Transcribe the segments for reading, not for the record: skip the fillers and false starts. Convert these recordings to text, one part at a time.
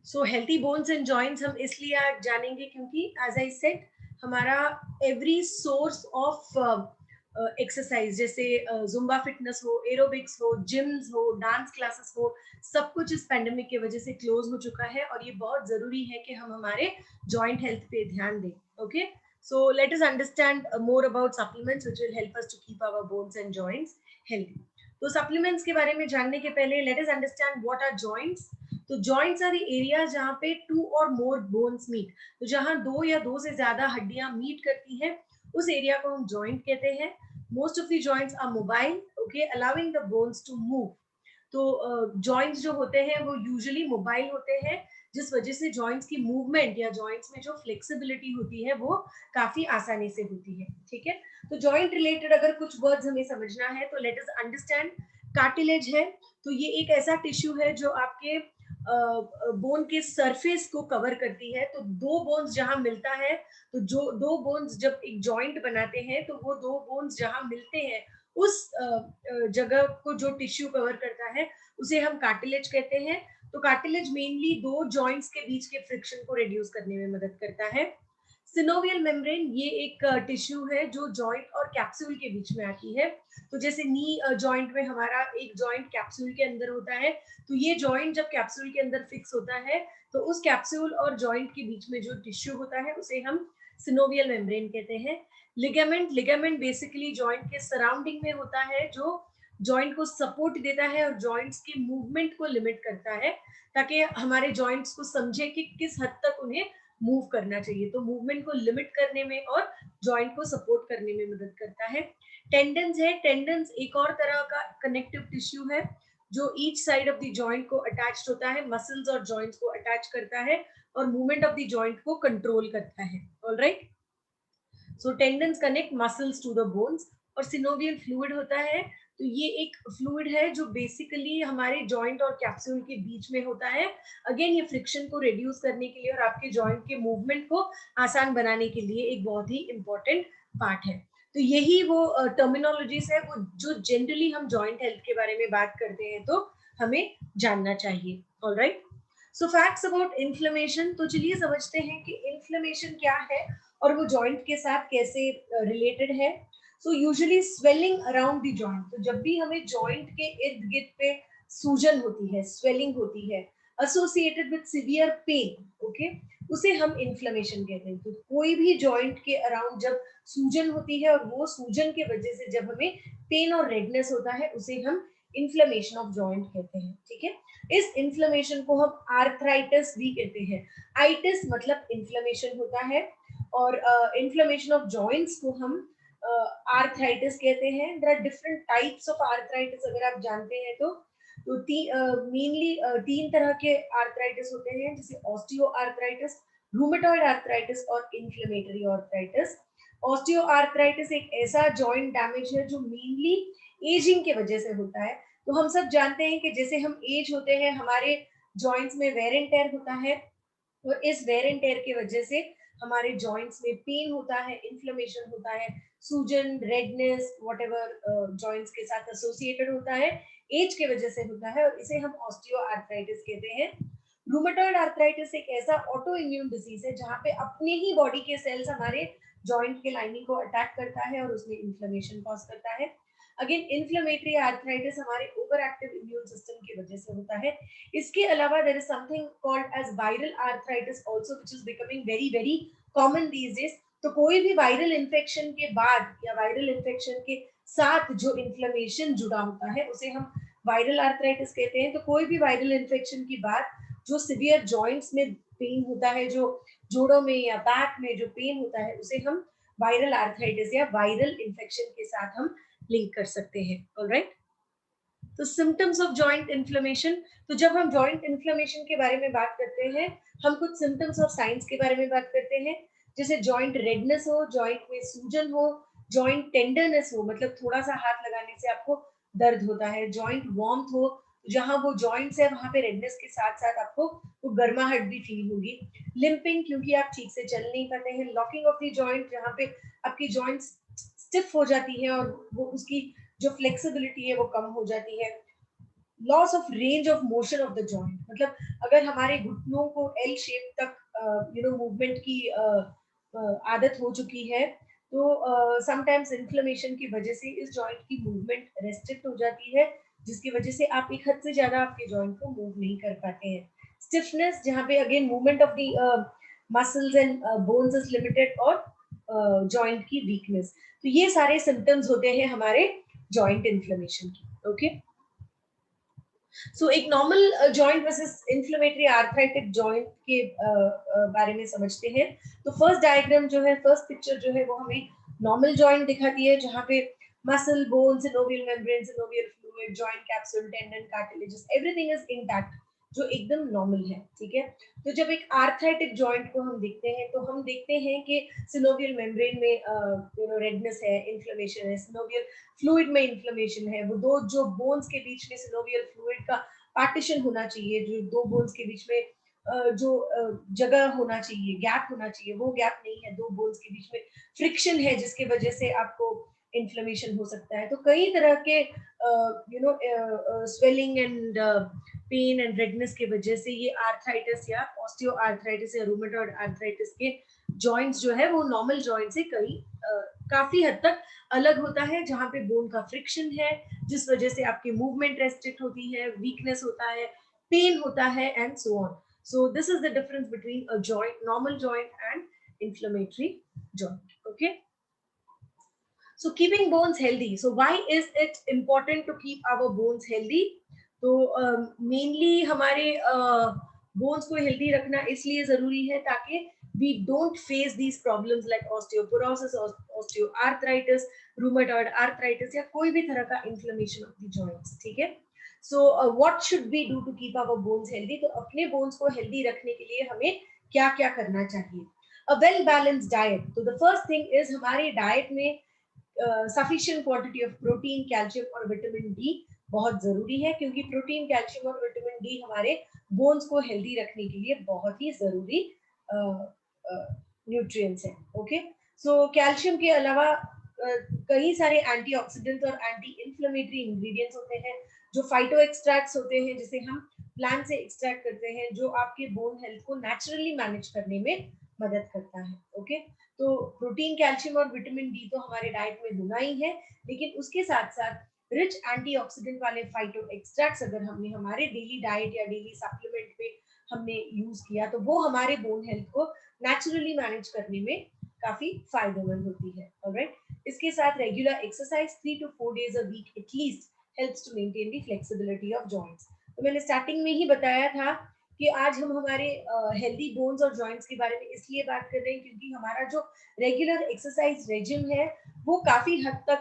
So healthy bones and joints हम इसलिए आज जानेंगे क्योंकि एज आई सेड हमारा एवरी सोर्स ऑफ एक्सरसाइज जैसे जुम्बा फिटनेस हो, एरोबिक्स हो, जिम्स हो, डांस क्लासेस हो, सब कुछ इस पेंडेमिक की वजह से क्लोज हो चुका है और ये बहुत जरूरी है कि हम हमारे जॉइंट हेल्थ पे ध्यान दें. Okay, so let us understand more about supplements which will help us to keep our bones and joints healthy. तो सप्लीमेंट्स के बारे में जानने के पहले let us understand what are joints. तो जॉइंट्स आर एरिया जहाँ पे टू और मोर बोन्स मीट. तो जहाँ दो या दो से ज्यादा हड्डियां मीट करती हैं उस एरिया को हम जॉइंट कहते हैं. Most of the joints are mobile, okay, allowing the bones to move. तो जॉइंट्स जो होते हैं वो यूजुअली मोबाइल होते हैं, जिस वजह से जॉइंट्स की मूवमेंट या जॉइंट्स में जो फ्लेक्सिबिलिटी होती है वो काफी आसानी से होती है. ठीक है, तो जॉइंट रिलेटेड अगर कुछ वर्ड्स हमें समझना है तो लेट अस अंडरस्टैंड. कार्टिलेज है तो ये एक ऐसा टिश्यू है जो आपके बोन के सरफेस को कवर करती है. तो दो बोन्स जहां मिलता है, तो जो दो बोन्स जब एक जॉइंट बनाते हैं तो वो दो बोन्स जहां मिलते हैं उस जगह को जो टिश्यू कवर करता है उसे हम कार्टिलेज कहते हैं. तो कार्टिलेज मेनली दो जॉइंट्स के बीच के फ्रिक्शन को रिड्यूस करने में मदद करता है. सिनोवियल मेम्ब्रेन ये एक टिश्यू है जो जॉइंट और कैप्सूल के बीच में आती है. तो जैसे नी जॉइंट में हमारा एक जॉइंट कैप्सूल के अंदर होता है, तो ये जॉइंट जब कैप्सूल के अंदर फिक्स होता है तो उस कैप्सूल और जॉइंट के बीच में जो टिश्यू होता है उसे हम सिनोवियल मेम्ब्रेन कहते हैं. लिगामेंट बेसिकली जॉइंट के सराउंडिंग में होता है जो जॉइंट को सपोर्ट देता है और जॉइंट्स की मूवमेंट को लिमिट करता है, ताकि हमारे जॉइंट्स को समझे कि किस हद तक उन्हें मूव करना चाहिए. तो मूवमेंट को लिमिट करने में और जॉइंट को सपोर्ट करने में मदद करता है. टेंडन्स है. टेंडन्स एक और तरह का कनेक्टिव टिश्यू है जो each side of the joint को अटैच्ड होता है, मसल्स और जॉइंट्स को अटैच करता है और मूवमेंट ऑफ द जॉइंट को कंट्रोल करता है. Alright, so tendons connect muscles to the bones. और सिनोवियल फ्लूइड होता है, तो ये एक फ्लूइड है जो बेसिकली हमारे जॉइंट और कैप्सूल के बीच में होता है. अगेन ये फ्रिक्शन को रिड्यूस करने के लिए और आपके जॉइंट के मूवमेंट को आसान बनाने के लिए एक बहुत ही इंपॉर्टेंट पार्ट है. तो यही वो टर्मिनोलॉजीज है वो जो जनरली हम जॉइंट हेल्थ के बारे में बात करते हैं तो हमें जानना चाहिए. Alright, so facts about inflammation. तो चलिए समझते हैं कि इन्फ्लेमेशन क्या है और वो जॉइंट के साथ कैसे रिलेटेड है. So usually swelling around the joint. तो जब भी हमें जॉइंट के इर्द गिर्द पे सूजन होती है, स्वेलिंग होती है associated with severe pain, okay, उसे हम इन्फ्लेमेशन कहते हैं. तो कोई भी जॉइंट के अराउंड जब सूजन होती है और वो सूजन के वजह से जब हमें पेन और रेडनेस होता है उसे हम इन्फ्लेमेशन ऑफ जॉइंट कहते हैं. ठीक है, इस इन्फ्लेमेशन को हम आर्थराइटिस भी कहते हैं. आइटिस मतलब इन्फ्लेमेशन होता है और इन्फ्लेमेशन ऑफ जॉइंट्स को हम आर्थराइटिस कहते हैं. There are different types of arthritis अगर आप जानते हैं तो मेनली तीन तरह के आर्थराइटिस होते हैं, जैसे ऑस्टियो आर्थराइटिस, रूमेटॉइड आर्थराइटिस और इन्फ्लेमेटरी आर्थराइटिस. ऑस्टियो आर्थराइटिस एक ऐसा जॉइंट डैमेज है जो मेनली एजिंग के वजह से होता है. तो हम सब जानते हैं कि जैसे हम एज होते हैं हमारे जॉइंट्स में वेर एंड टेयर होता है और इस वेर एंड टेयर की वजह से हमारे जॉइंट्स में पेन होता है, इन्फ्लेमेशन होता है, सूजन, रेडनेस, व्हाटएवर जॉइंट्स के साथ एसोसिएटेड होता है, एज के वजह से होता है और इसे हम ऑस्टियो आर्थराइटिस कहते हैं. रूमेटॉइड आर्थराइटिस एक ऐसा ऑटो इम्यून डिजीज है जहाँ पे अपने ही बॉडी के सेल्स हमारे जॉइंट के लाइनिंग को अटैक करता है और उसमें इन्फ्लेमेशन कॉज करता है. अगेन इन्फ्लेमेटरी आर्थराइटिस हमारे ओवर एक्टिव इम्यून सिस्टम की वजह से होता है. इसके अलावा there is something called as viral arthritis also which is becoming very very common these days. तो कोई भी वायरल इन्फेक्शन के बाद या वायरल इन्फेक्शन के साथ जो इन्फ्लेमेशन जुड़ा होता है उसे हम वायरल आर्थराइटिस कहते हैं. तो कोई भी वायरल इन्फेक्शन के बाद जो सिवियर जॉइंट्स में पेन होता है, जो जोड़ों में या बैक में जो पेन होता है उसे हम वायरल आर्थराइटिस या वायरल इन्फेक्शन के साथ हम लिंक कर सकते हैं. ऑलराइट, तो सिम्टम्स ऑफ जॉइंट इन्फ्लेमेशन. तो जब हम जॉइंट इन्फ्लेमेशन के बारे में बात करते हैं हम कुछ सिम्टम्स और साइंस के बारे में बात करते हैं. जैसे जॉइंट रेडनेस हो, जॉइंट में सूजन हो, जॉइंट टेंडरनेस हो, मतलब थोड़ा सा हाथ लगाने से आपको दर्द होता है, जॉइंट वार्मथ हो, जहां वो जॉइंट्स है वहां पे रेडनेस के साथ साथ आपको वो गर्माहट भी फील होगी. लिंपिंग, क्योंकि आप ठीक से चल नहीं पाते हैं. लॉकिंग ऑफ द जॉइंट, जहां पे आपकी जॉइंट्स स्टिफ हो जाती है और वो उसकी जो फ्लेक्सिबिलिटी है वो कम हो जाती है. Loss of range of motion of the joint, मतलब अगर हमारे घुटनों को एल शेप तक मूवमेंट की आदत हो चुकी है, तो समटाइम्स इन्फ्लेमेशन की वजह से इस जॉइंट की मूवमेंट रेस्ट्रिक्ट हो जाती है, जिसकी वजह से आप एक हद से ज्यादा आपके जॉइंट को मूव नहीं कर पाते हैं। स्टिफनेस, जहाँ पे again movement of the muscles and bones is limited, और जॉइंट की वीकनेस। तो ये सारे सिम्टम्स होते हैं हमारे जॉइंट इन्फ्लेमेशन की। ओके, सो एक normal joint versus inflammatory arthritic joint के बारे में समझते हैं। तो फर्स्ट डायग्राम जो है, फर्स्ट पिक्चर जो है, वो हमें नॉर्मल जॉइंट दिखाती है, जहाँ पे muscle, bone, synovial membrane, synovial fluid, joint capsule, tendon, cartilages, everything is intact, जो एकदम नॉर्मल है। ठीक है, तो जब एक आर्थराइटिक जॉइंट को हम देखते हैं, तो हम देखते हैं कि सिनोवियल मेम्ब्रेन में रेडनेस है, इन्फ्लेमेशन है, सिनोवियल फ्लूइड में इन्फ्लेमेशन है, वो दो जो बोन्स के बीच में सिनोवियल फ्लूइड का पार्टीशन होना चाहिए, जो दो बोन्स के बीच में जो जगह होना चाहिए, गैप होना चाहिए, वो गैप नहीं है, दो बोन्स के बीच में फ्रिक्शन है, जिसकी वजह से आपको इन्फ्लेमेशन हो सकता है। तो कई तरह के swelling and pain and redness की वजह से ये आर्थराइटिस या ऑस्टियो आर्थराइटिस या रूमेटॉइड आर्थराइटिस के जॉइंट्स जो है वो नॉर्मल जॉइंट से काफी हद तक अलग होता है, जहां पे बोन का फ्रिक्शन है, जिस वजह से आपकी मूवमेंट रेस्ट्रिक्ट होती है, वीकनेस होता है, पेन होता है, and so on. So this is the difference between a joint, normal joint and inflammatory joint. Okay, so keeping bones healthy, so why is it important to keep our bones healthy? तो mainly हमारे bones को healthy रखना इसलिए जरूरी है ताकि we don't face these problems like osteoporosis, osteoarthritis, rheumatoid arthritis, या कोई भी तरह का inflammation of the joints। ठीक है, so what should we do to keep our bones healthy? तो अपने bones को healthy रखने के लिए हमें क्या क्या करना चाहिए? A well balanced diet, तो the first thing is हमारे diet में sufficient quantity of protein, calcium और विटामिन डी बहुत जरूरी है, क्योंकि प्रोटीन, कैल्शियम और विटामिन डी हमारे बोन्स को हेल्दी रखने के लिए बहुत ही जरूरी न्यूट्रिएंट्स हैं। ओके, सो कैल्शियम के अलावा कई सारे एंटीऑक्सीडेंट्स और एंटी इन्फ्लेमेटरी इंग्रेडिएंट्स होते हैं, जो फाइटो एक्सट्रैक्ट्स होते हैं, जिसे हम प्लांट से एक्सट्रैक्ट करते हैं, जो आपके बोन हेल्थ को नेचुरली मैनेज करने में मदद करता है। ओके, तो प्रोटीन, कैल्शियम और विटामिन डी तो हमारे डाइट में होना ही है, लेकिन उसके साथ साथ रिच एंटीऑक्सीडेंट वाले फाइटो एक्सट्रैक्ट्स अगर हमने हमारे डेली डाइट या डेली सप्लीमेंट पे हमने यूज किया, तो वो हमारे बोन हेल्थ को नेचुरली मैनेज करने में काफी फायदेमंद होती है। ऑलराइट, इसके साथ regular exercise 3 to 4 days a week at least helps to maintain the flexibility of joints। तो मैंने स्टार्टिंग में ही बताया था कि आज हम हमारे हेल्दी बोन्स और जॉइंट्स के बारे में इसलिए बात कर रहे हैं क्योंकि हमारा जो रेगुलर एक्सरसाइज रेजिम है वो काफी हद तक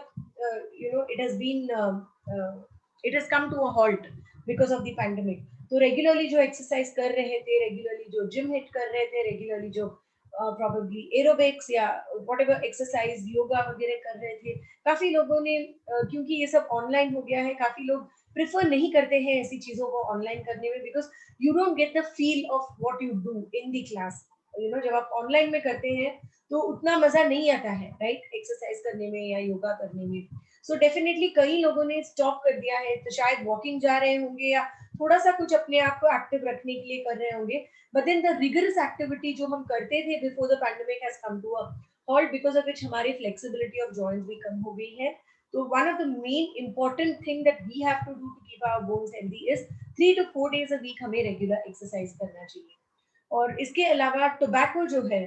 it has come to a halt because of the pandemic. तो रेगुलरली जो एक्सरसाइज कर रहे थे, रेगुलरली जो जिम हिट कर रहे थे, रेगुलरली जो प्रोबेबली एरोबिक्स या व्हाटएवर एक्सरसाइज, योगा वगैरह कर रहे थे, काफी लोगों ने क्योंकि ये सब ऑनलाइन हो गया है, काफी लोग प्रेफर नहीं करते हैं ऐसी चीजों को ऑनलाइन करने में, because you don't get the feel of what you do in the class। जब आप ऑनलाइन में करते हैं तो उतना मजा नहीं आता है, राइट, एक्सरसाइज करने में या योगा करने में। सो डेफिनेटली कई लोगों ने स्टॉप कर दिया है, तो शायद वॉकिंग जा रहे होंगे या थोड़ा सा कुछ अपने आप को एक्टिव रखने के लिए कर रहे होंगे, but then the rigorous activity जो हम करते थे before the pandemic has come to a halt, because of which हमारी फ्लेक्सिबिलिटी ऑफ जॉइंट्स भी कम हो गई है। तो one of the main important thing that we have to do to keep our bones healthy is 3 to 4 days a week हमें regular exercise करना चाहिए। और इसके अलावा टोबैको जो है,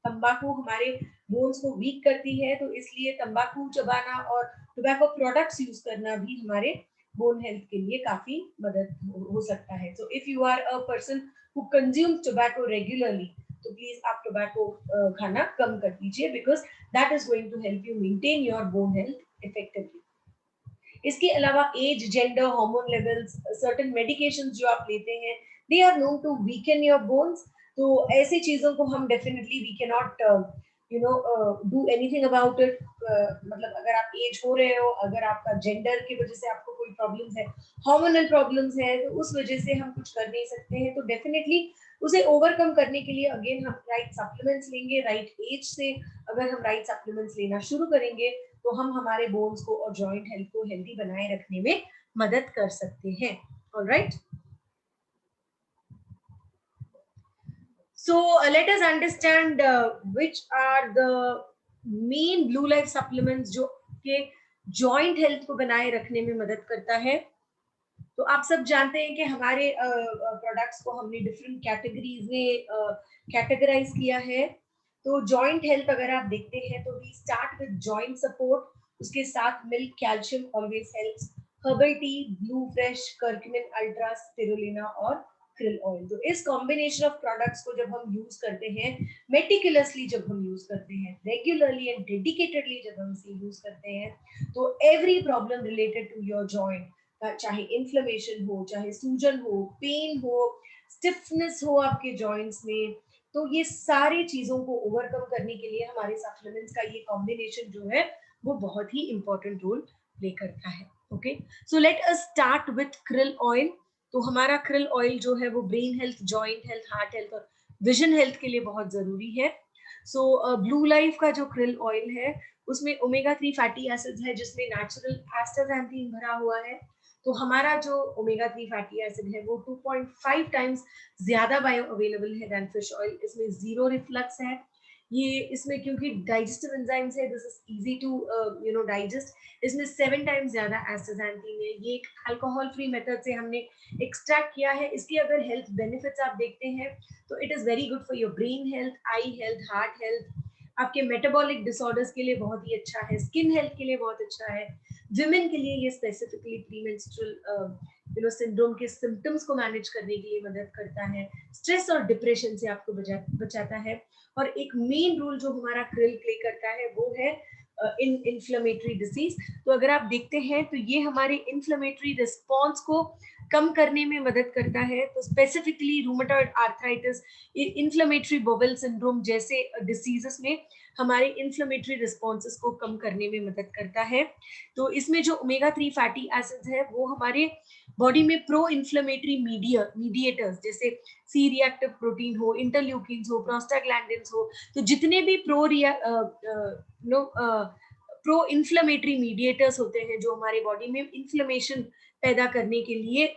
तंबाकू हमारे बोन्स को वीक करती है, तो इसलिए तंबाकू चबाना और टोबैको प्रोडक्ट्स यूज करना भी हमारे बोन हेल्थ के लिए काफी मदद हो सकता है। So if you are a person who consume tobacco regularly, तो प्लीज आप टोबैको खाना कम कर दीजिए, because that is going to help you maintain your bone health effectively. इसके अलावा age, gender, hormone levels, certain medications जो आप लेते हैं, they are known to weaken your bones. तो ऐसी चीजों को हम definitely we can not do anything about it. मतलब अगर आप एज हो रहे हो, अगर आपका जेंडर की वजह से आपको कोई प्रॉब्लम्स है, हार्मोनल प्रॉब्लम्स है, तो उस वजह से हम कुछ कर नहीं सकते हैं। तो डेफिनेटली उसे ओवरकम करने के लिए अगेन हम राइट सप्लीमेंट्स लेंगे, राइट एज से अगर हम राइट सप्लीमेंट्स लेना शुरू करेंगे, तो हम हमारे बोन्स को और जॉइंट हेल्थ को हेल्दी बनाए रखने में मदद कर सकते हैं. Alright, so let us understand which are the main blue life supplements जो के जॉइंट हेल्थ को बनाए रखने में मदद करता है. तो आप सब जानते हैं कि हमारे प्रोडक्ट्स को हमने डिफरेंट कैटेगरीज में कैटेगराइज किया है. तो जॉइंट हेल्थ अगर आप देखते हैं तो we start with joint support, उसके साथ milk calcium always helps, herbal tea, blue fresh, curcumin ultra, spirulina और krill ऑयल. तो इस कॉम्बिनेशन ऑफ प्रोडक्ट्स को जब हम यूज करते हैं, मेटिकुलसली जब हम यूज करते हैं, रेगुलरली एंड डेडिकेटेडली जब हम इसे यूज करते हैं, तो every problem related to your joint, चाहे इन्फ्लेमेशन हो, चाहे सूजन हो, पेन हो, स्टिफनेस हो आपके जॉइंट्स में, तो ये सारी चीजों को ओवरकम करने के लिए हमारे सप्लीमेंट्स का ये कॉम्बिनेशन जो है वो बहुत ही इंपॉर्टेंट रोल प्ले करता है. Okay, so let us start with krill oil. तो हमारा krill ऑयल जो है वो brain health, joint health, heart health और विजन हेल्थ के लिए बहुत जरूरी है. सो ब्लू लाइफ का जो krill ऑयल है उसमें ओमेगा 3 फैटी एसिड्स है, जिसमें नेचुरल एस्टाक्सांथिन भरा हुआ है. तो हमारा जो ओमेगा 3 फैटी एसिड है वो 2.5 टाइम्स ज्यादा बायो अवेलेबल है देन फिश ऑयल. इसमें जीरो रिफ्लक्स है. ये इसमें क्योंकि डाइजेस्टिव एंजाइम्स है, this is easy to digest. इसमें 7 टाइम्स ज्यादा एस्टाक्सांथिन है. ये एक अल्कोहल फ्री मेथड से हमने एक्सट्रैक्ट किया है. इसकी अगर हेल्थ बेनिफिट्स आप देखते हैं तो it is very good for your brain health, I health, heart health, आपके मेटाबॉलिक डिसऑर्डर्स के लिए बहुत ही अच्छा है, स्किन हेल्थ के लिए बहुत अच्छा है. विमेन के लिए ये स्पेसिफिकली प्रीमेंस्ट्रुअल सिंड्रोम के सिम्टम्स को मैनेज करने के लिए मदद करता है. स्ट्रेस और डिप्रेशन से आपको बचाता है. और एक मेन रोल जो हमारा krill प्ले करता है वो है इन इन्फ्लेमेटरी डिसीज. तो अगर आप देखते हैं तो ये हमारे इन्फ्लेमेटरी रिस्पॉन्स को कम करने में मदद करता है. तो specifically rheumatoid arthritis, inflammatory bowel syndrome जैसे डिसीजेस में हमारे इन्फ्लेमेटरी रिस्पॉन्सेस को कम करने में मदद करता है. तो इसमें जो ओमेगा 3 फैटी एसिड्स है वो हमारे बॉडी में प्रो इन्फ्लेमेटरी मीडिएटर्स जैसे सी रिएक्टिव प्रोटीन हो, इंटरल्यूकिन्स हो, प्रोस्टाग्लैंडिन्स हो, तो जितने भी प्रो इन्फ्लेमेटरी मीडिएटर्स होते हैं जो हमारे बॉडी में इन्फ्लेमेशन पैदा करने के लिए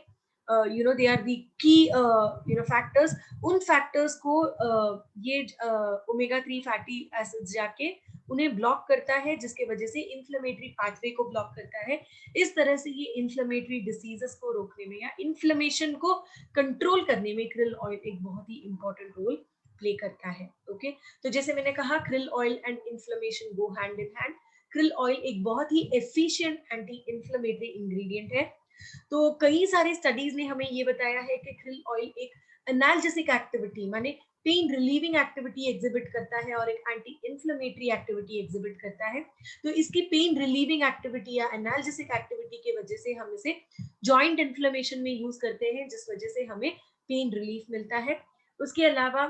दे आर दी की फैक्टर्स. उन फैक्टर्स को ये ओमेगा 3 फैटी एसिड्स जाके उन्हें ब्लॉक करता है, जिसके वजह से इन्फ्लेमेटरी पाथवे को ब्लॉक करता है. इस तरह से ये इन्फ्लेमेटरी डिसीजेस को रोकने में या इन्फ्लेमेशन को कंट्रोल करने में krill ऑयल एक बहुत ही इंपॉर्टेंट रोल प्ले करता है. ओके, तो जैसे मैंने कहा krill oil and inflammation go hand in hand. krill oil एक बहुत ही एफिशिएंट एंटी इन्फ्लेमेटरी इंग्रेडिएंट है. तो कई सारे स्टडीज ने हमें ये बताया है कि krill ऑयल एक एनाल्जेसिक एक्टिविटी माने पेन रिलीविंग एक्टिविटी एग्जिबिट करता है और एक एंटी इन्फ्लेमेटरी एक्टिविटी एग्जिबिट करता है. तो इसकी पेन रिलीविंग एक्टिविटी या एनाल्जेसिक एक्टिविटी की वजह से हम इसे जॉइंट इन्फ्लेमेशन में यूज करते हैं, जिस वजह से हमें पेन रिलीफ मिलता है. उसके अलावा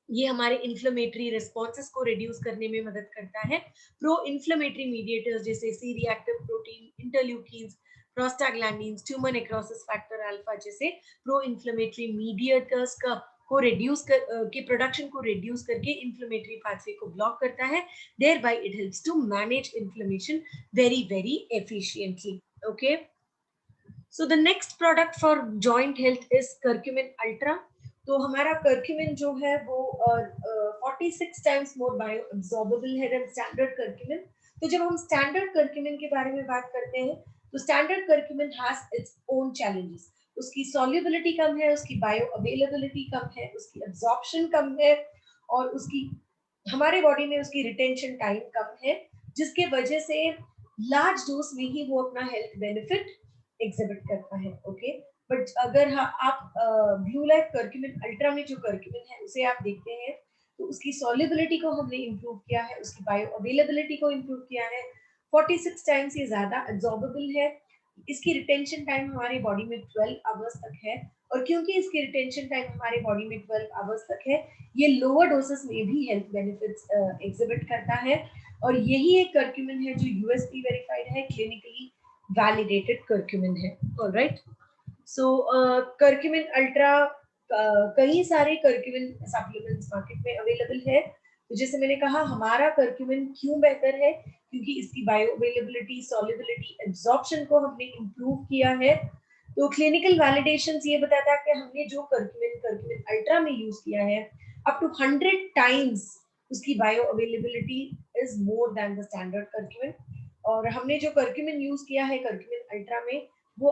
ये हमारे इन्फ्लेमेटरी रिस्पॉन्सेस को रिड्यूस करने में मदद करता है. प्रो इन्फ्लेमेटरी मीडिएटर्स जैसे C reactive protein, interleukins, prostaglandins, tumour necrosis factor alpha जैसे प्रो इन्फ्लेमेटरी मीडिएटर्स का को रिड्यूस के प्रोडक्शन को रिड्यूस करके इन्फ्लेमेटरी पाथवे को ब्लॉक करता है. Thereby it helps to manage inflammation very very efficiently. Okay, so the next product for joint health is curcumin ultra. तो हमारा कर्क्यूमिन जो है वो 46 टाइम्स मोर बायो एब्जॉर्बेबल है देन स्टैंडर्ड कर्क्यूमिन. तो जब हम स्टैंडर्ड कर्क्यूमिन के बारे में बात करते हैं तो standard curcumin has its own challenges. उसकी सॉल्युबिलिटी कम है, उसकी बायो अवेलेबिलिटी कम है, उसकी एब्जॉर्प्शन कम है और उसकी हमारे बॉडी में उसकी रिटेंशन टाइम कम है, जिसके वजह से लार्ज डोज में ही वो अपना हेल्थ बेनिफिट एग्जिबिट करता है. ओके, बट अगर आप ब्लू लाइफ कर्क्यूमिन अल्ट्रा में जो कर्क्यूमिन है उसे आप देखते हैं तो उसकी सॉल्युबिलिटी को हमने इम्प्रूव किया है, उसकी बायो अवेलेबिलिटी को इम्प्रूव किया है. 46 टाइम्स ये ज्यादा एब्जॉर्बेबल है. इसकी रिटेंशन टाइम हमारी बॉडी में 12 आवर्स तक है. और क्योंकि इसकी रिटेंशन टाइम हमारे बॉडी में 12 आवर्स तक है, ये लोअर डोसेस में भी हेल्थ बेनिफिट्स एग्जिबिट करता है. और यही एक कर्क्यूमिन है जो यूएसपी वेरीफाइड है, क्लिनिकली वैलिडेटेड कर्क्यूमिन है. ऑलराइट, सो कर्क्यूमिन अल्ट्रा, कई सारे कर्क्यूमिन सप्लीमेंट्स मार्केट में अवेलेबल है. तो जैसे मैंने कहा हमारा कर्क्यूमिन क्यों बेहतर है, क्योंकि इसकी बायो अवेलेबिलिटी, सॉल्युबिलिटी, एब्जॉर्प्शन को हमने इम्प्रूव किया है। तो क्लिनिकल वैलिडेशन ये बताता है कि हमने जो कर्क्यूमिन अल्ट्रा में यूज किया है, अप टू 100 टाइम्स उसकी bio availability is more than the standard curcumin. और हमने जो कर्क्यूमिन यूज किया है कर्क्यूमिन अल्ट्रा में, वो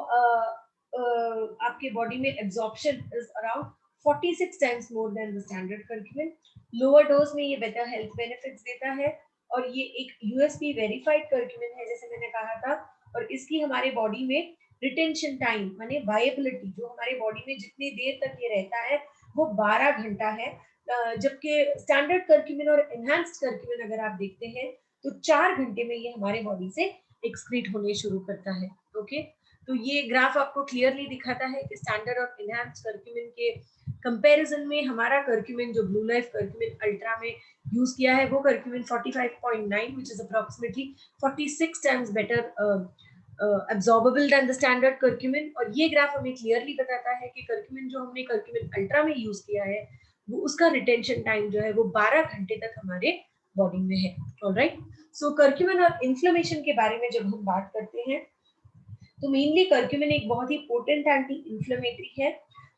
आपके बॉडी में absorption is around 46 times more than the standard curcumin. Lower dose में ये बेटर हेल्थ बेनिफिट्स देता है, और ये एक यूएसपी वेरीफाइड कर्क्यूमिन है जैसे मैंने कहा था। और इसकी हमारे बॉडी में रिटेंशन टाइम माने वायबिलिटी, जो हमारे बॉडी में जितनी देर तक ये रहता है वो 12 घंटा है। जबकि स्टैंडर्ड कर्क्यूमिन और एनहांस्ड कर्क्यूमिन अगर आप देखते हैं तो 4 घंटे में ये हमारे बॉडी से एक्सक्रीट होने शुरू करता है। ओके, तो ये ग्राफ आपको क्लियरली दिखाता है कि स्टैंडर्ड और एनहांस्ड कर्क्यूमिन के कंपैरिजन में हमारा कर्क्यूमिन जो ब्लू लाइफ कर्क्यूमिन अल्ट्रा में यूज किया है वो curcumin 45.9 which is approximately 46 times better absorbable than the standard curcumin। और ये ग्राफ हमें क्लियरली बताता है कि कर्क्यूमिन जो हमने कर्क्यूमिन अल्ट्रा में यूज किया है वो उसका रिटेंशन टाइम जो है वो 12 घंटे तक हमारे बॉडी में है। ऑलराइट, सो कर्क्यूमिन और इन्फ्लेमेशन के बारे में जब हम बात करते हैं तो मेनली कर्क्यूमिन एक बहुत ही पोटेंट एंटी इन्फ्लेमेटरी है।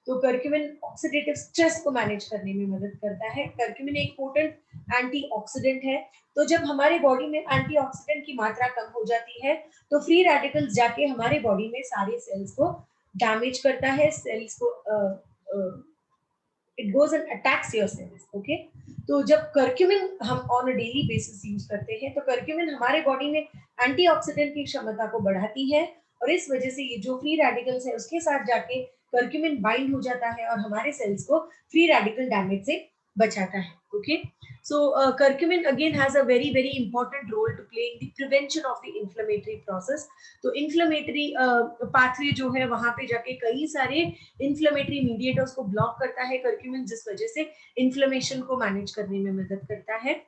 तो कर्क्यूमिन ऑक्सीडेटिव स्ट्रेस को मैनेज करने में मदद करता है। कर्क्यूमिन एक पोटेंट एंटीऑक्सीडेंट है। तो जब हमारे बॉडी में एंटीऑक्सीडेंट की मात्रा कम हो जाती है तो फ्री रेडिकल्स जाके हमारे बॉडी में सारे सेल्स को डैमेज करता है, सेल्स को it goes and attacks your cells. Okay, तो जब कर्क्यूमिन हम on a daily basis use करते हैं तो कर्क्यूमिन हमारे बॉडी में एंटीऑक्सीडेंट की क्षमता को बढ़ाती है, और इस वजह से ये जो फ्री रेडिकल्स है उसके साथ जाके कर्क्यूमिन बाइंड हो जाता है और हमारे सेल्स को फ्री रेडिकल डैमेज से बचाता है। Okay, so curcumin again has a very important role to play in the prevention of the inflammatory process। तो inflammatory pathway जो है वहां पे जाके कई सारे inflammatory mediators को ब्लॉक करता है कर्क्यूमिन, जिस वजह से इन्फ्लेमेशन को मैनेज करने में मदद करता है।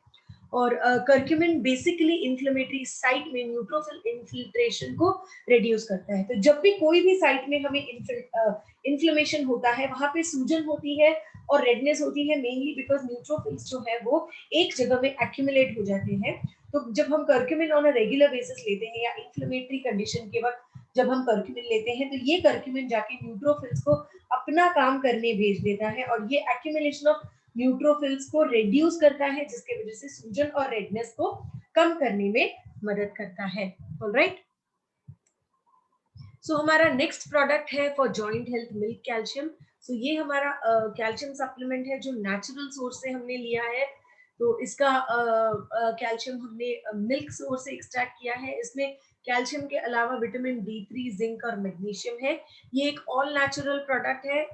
और कर्क्यूमिन बेसिकली इन्फ्लेमेटरी साइट में न्यूट्रोफिल इन्फिल्ट्रेशन को रिड्यूस करता है। तो जब भी कोई भी साइट में हमें इन्फ्लेमेशन होता है वहां पे सूजन होती है और रेडनेस होती है, मेनली बिकॉज न्यूट्रोफिल्स जो है वो एक जगह में एक्यूमुलेट हो जाते हैं। तो जब हम curcumin on a regular basis लेते हैं या इन्फ्लेमेटरी कंडीशन के वक्त जब हम कर्क्यूमिन लेते हैं तो ये कर्क्यूमिन जाके न्यूट्रोफिल्स को अपना काम करने भेज देता है और ये एक्यूमुलेशन ऑफ न्यूट्रोफिल्स को रिड्यूस करता है, जिसके वजह से सूजन और रेडनेस को कम करने में मदद करता है। ऑलराइट, सो हमारा नेक्स्ट प्रोडक्ट है for joint health milk calcium. So ये हमारा कैल्शियम सप्लीमेंट है जो नेचुरल सोर्स से हमने लिया है। तो इसका कैल्शियम हमने मिल्क सोर्स से एक्सट्रैक्ट किया है। इसमें कैल्शियम के अलावा विटामिन D3, जिंक और मैग्नीशियम है। ये एक ऑल नेचुरल प्रोडक्ट है।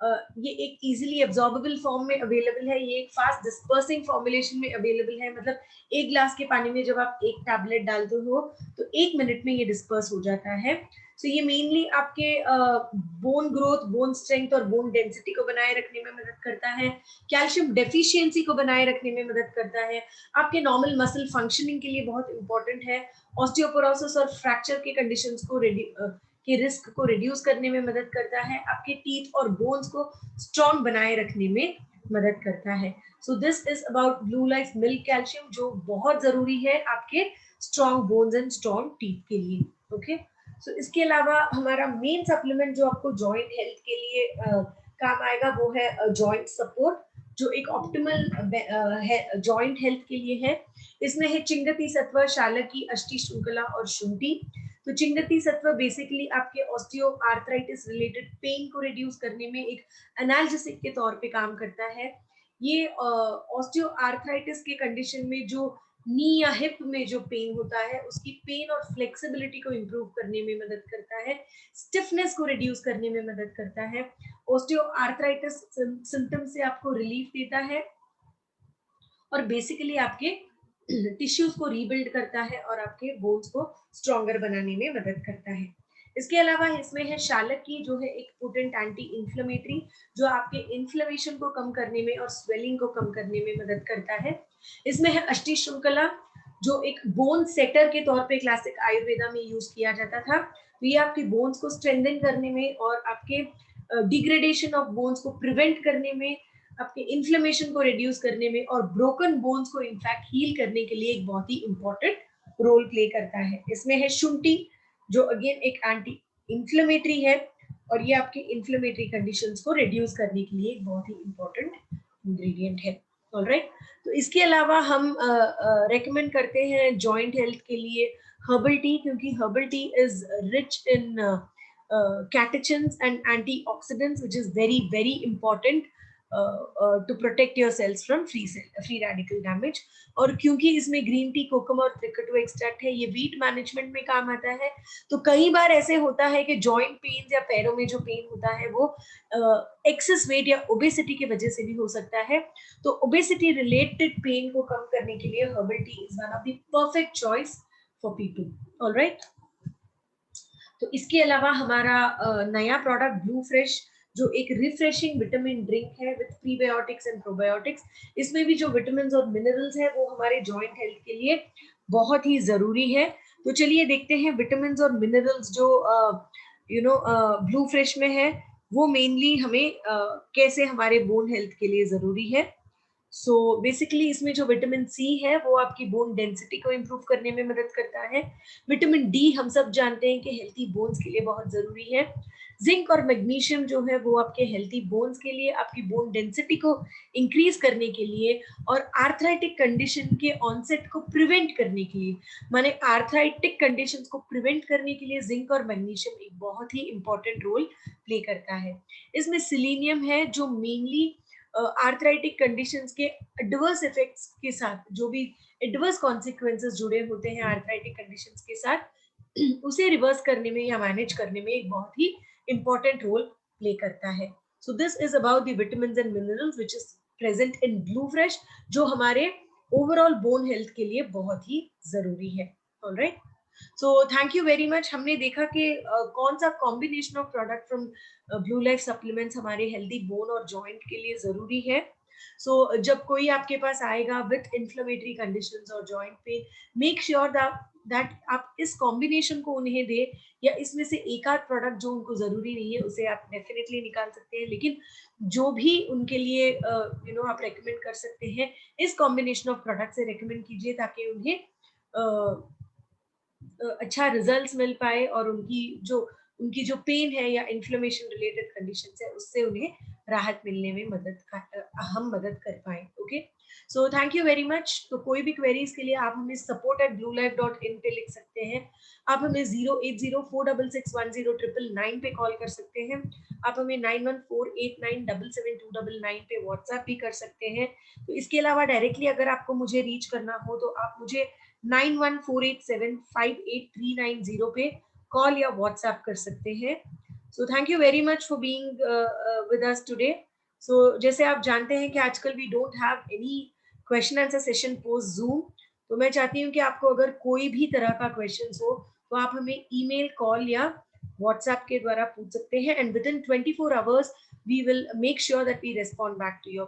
ये एक इजीली एब्जॉर्बेबल फॉर्म में अवेलेबल है। ये एक फास्ट डिस्पर्सिंग फॉर्मुलेशन में अवेलेबल है। मतलब एक ग्लास के पानी में जब आप एक टैबलेट डालते हो तो 1 मिनट में ये डिस्पर्स हो जाता है। सो ये मेनली आपके बोन ग्रोथ, बोन स्ट्रेंथ और बोन डेंसिटी को बनाए रखने में मदद करता है। कैल्शियम डेफिशिएंसी को बनाए रखने में मदद करता है। आपके नॉर्मल मसल फंक्शनिंग के लिए बहुत इंपॉर्टेंट है। ऑस्टियोपोरोसिस और फ्रैक्चर के कंडीशंस को के रिस्क को रिड्यूस करने में मदद करता है। आपके टीथ और बोन्स को स्ट्रॉन्ग बनाए रखने में मदद करता है। So this is about blue life milk calcium, जो बहुत जरूरी है आपके strong bones and strong teeth के लिए। ओके, सो इसके अलावा हमारा मेन सप्लीमेंट जो आपको जॉइंट हेल्थ के लिए काम आएगा वो है जॉइंट सपोर्ट, जो एक ऑप्टिमल जॉइंट हेल्थ के लिए है। इसमें है चिंगती सत्व, शालकी, अष्टि श्रृंखला और शुंठी। तो चिंगती सत्व बेसिकली आपके ऑस्टियो आर्थराइटिस रिलेटेड पेन को रिड्यूस करने में एक एनाल्जेसिक के तौर पे काम करता है। ये ऑस्टियो आर्थराइटिस के कंडीशन में जो नी या हिप में जो पेन होता है उसकी पेन और फ्लेक्सिबिलिटी को इम्प्रूव करने में मदद करता है। स्टिफनेस को रिड्यूस करने में मदद करता है। ऑस्टियो आर्थराइटिस सिम्टम से आपको रिलीफ देता है और बेसिकली आपके टिश्यूज को रीबिल्ड करता है और आपके बोन्स को स्ट्रॉन्गर बनाने में मदद करता है। इसके अलावा इसमें है शालक की, जो है एक पोटेंट एंटी इन्फ्लेमेटरी, जो आपके इन्फ्लेमेशन को कम करने में और स्वेलिंग को कम करने में मदद करता है। इसमें है अष्टि श्रृंखला, जो एक बोन सेटर के तौर पे क्लासिक आयुर्वेदा में यूज किया जाता था। तो ये आपके बोन्स को स्ट्रेंथन करने में और आपके डिग्रेडेशन ऑफ बोन्स को प्रिवेंट करने में आपके इन्फ्लेमेशन को रिड्यूस करने में और ब्रोकन बोन्स को इनफैक्ट हील करने के लिए एक बहुत ही इंपॉर्टेंट रोल प्ले करता है। इसमें है शुंठी, जो अगेन एक एंटी इन्फ्लेमेटरी है और ये आपके इन्फ्लेमेटरी कंडीशंस को रिड्यूस करने के लिए एक बहुत ही इंपॉर्टेंट इंग्रेडिएंट है। ऑलराइट, तो इसके अलावा हम रेकमेंड करते हैं जॉइंट हेल्थ के लिए हर्बल टी, क्योंकि herbal tea is rich in catechins and antioxidants, which is very very important to protect your cells from free radical damage. और क्योंकि इसमें ग्रीन टी, कोकम और त्रिकटू एक्सट्रैक्ट है, ये वीट मैनेजमेंट में काम आता है। तो कई बार ऐसे होता है कि जॉइंट पेन या पैरों में जो पेन होता है वो एक्सेस वेट या ओबेसिटी की वजह से भी हो सकता है। तो ओबेसिटी रिलेटेड पेन को कम करने के लिए herbal tea is one of the perfect choice for people. Alright, तो इसके अलावा हमारा नया प्रोडक्ट ब्लू फ्रेश, जो एक रिफ्रेशिंग विटामिन ड्रिंक है विद प्रीबायोटिक्स एंड प्रोबायोटिक्स। इसमें भी जो विटामिन और मिनरल्स है वो हमारे जॉइंट हेल्थ के लिए बहुत ही जरूरी है। तो चलिए देखते हैं विटामिन और मिनरल्स जो ब्लू फ्रेश में है वो मेनली हमें कैसे हमारे बोन हेल्थ के लिए जरूरी है। सो बेसिकली इसमें जो विटामिन सी है वो आपकी बोन डेंसिटी को इम्प्रूव करने में मदद करता है। विटामिन डी हम सब जानते हैं कि हेल्थी बोन्स के लिए बहुत जरूरी है। जिंक और मैग्नीशियम जो है वो आपके हेल्थी बोन्स के लिए, आपकी बोन डेंसिटी को इंक्रीज करने के लिए और आर्थराइटिक कंडीशन के ऑनसेट को प्रिवेंट करने के लिए, माने आर्थराइटिक कंडीशन को प्रिवेंट करने के लिए जिंक और मैग्नीशियम एक बहुत ही इंपॉर्टेंट रोल प्ले करता है। इसमें सिलीनियम है जो मेनली आर्थराइटिक कंडीशंस के एडवर्स इफेक्ट्स के साथ, जो भी एडवर्स कॉन्सिक्वेंसेस जुड़े होते हैं आर्थराइटिक कंडीशंस के साथ, उसे रिवर्स करने में या मैनेज करने में एक बहुत ही इंपॉर्टेंट रोल प्ले करता है। So this is about the vitamins and minerals which is present in blue fresh, जो हमारे ओवरऑल बोन हेल्थ के लिए बहुत ही जरूरी है। Alright, so thank you very much. हमने देखा कि कौन सा combination of product from blue life supplements हमारे हेल्दी बोन और जॉइंट के लिए जरूरी है। सो जब कोई आपके पास आएगा विथ इन्फ्लेमेटरी कंडीशंस और joint pain, make sure that आप इस कॉम्बिनेशन को उन्हें दे, या इसमें से एक आध प्रोडक्ट जो उनको जरूरी नहीं है उसे आप डेफिनेटली निकाल सकते हैं, लेकिन जो भी उनके लिए आप रेकमेंड कर सकते हैं इस कॉम्बिनेशन ऑफ प्रोडक्ट से रेकमेंड कीजिए, ताकि उन्हें अच्छा रिजल्ट्स मिल पाए और उनकी जो पेन है या इन्फ्लेमेशन रिलेटेड कंडीशंस है उससे उन्हें राहत मिलने में हम मदद कर पाए। Okay, so thank you very much. तो कोई भी क्वेरीज के लिए आप हमें support@bluelife.in पे लिख सकते हैं। आप हमें 08046610999 पे कॉल कर सकते हैं। आप हमें 9148977299 पे व्हाट्सएप भी कर सकते हैं। तो इसके अलावा डायरेक्टली अगर आपको मुझे रीच करना हो तो आप मुझे 9148758390 पे कॉल या व्हाट्सएप कर सकते हैं। So thank you very much for being with us today. So जैसे आप जानते हैं कि आजकल we don't have any question answer session post Zoom, तो मैं चाहती हूँ कि आपको अगर कोई भी तरह का क्वेश्चन हो तो आप हमें ईमेल, कॉल या व्हाट्सएप के द्वारा पूछ सकते हैं, and within 24 hours we will make sure that we respond back to your